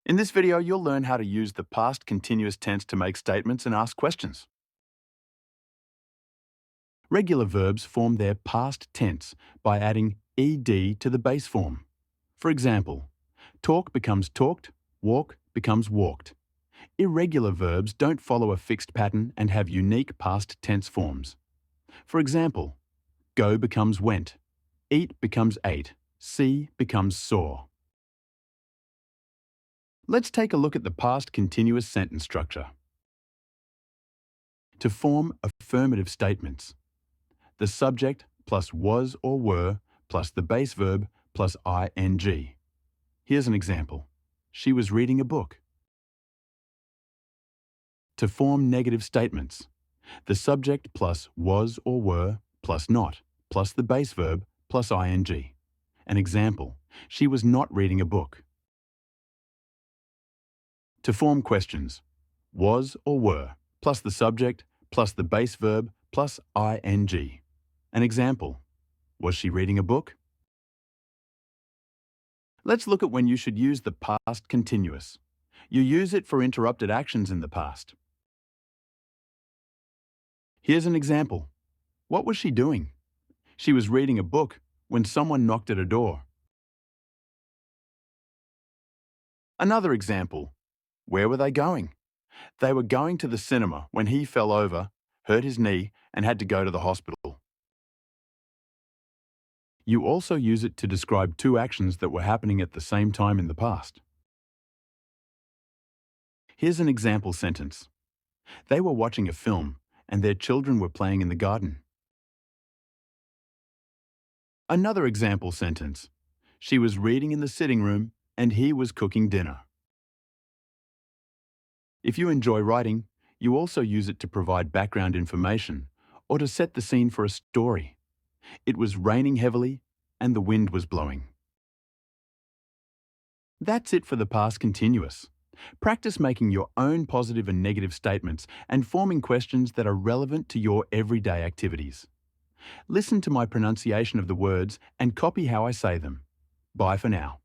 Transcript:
In this video, you'll learn how to use the past continuous tense to make statements and ask questions. Regular verbs form their past tense by adding ed to the base form. For example, talk becomes talked, walk becomes walked. Irregular verbs don't follow a fixed pattern and have unique past tense forms. For example, go becomes went, eat becomes ate, see becomes saw. Let's take a look at the past continuous sentence structure. To form affirmative statements, the subject plus was or were plus the base verb plus ing. Here's an example. She was reading a book. To form negative statements, the subject plus was or were plus not plus the base verb plus ing. An example, she was not reading a book. To form questions, was or were plus the subject plus the base verb plus ing. An example, was she reading a book? Let's look at when you should use the past continuous. You use it for interrupted actions in the past. Here's an example. What was she doing? She was reading a book when someone knocked at her door. Another example. Where were they going? They were going to the cinema when he fell over, hurt his knee, and had to go to the hospital. You also use it to describe two actions that were happening at the same time in the past. Here's an example sentence. They were watching a film, and their children were playing in the garden. Another example sentence. She was reading in the sitting room, and he was cooking dinner. If you enjoy writing, you also use it to provide background information or to set the scene for a story. It was raining heavily and the wind was blowing. That's it for the past continuous. Practice making your own positive and negative statements and forming questions that are relevant to your everyday activities. Listen to my pronunciation of the words and copy how I say them. Bye for now.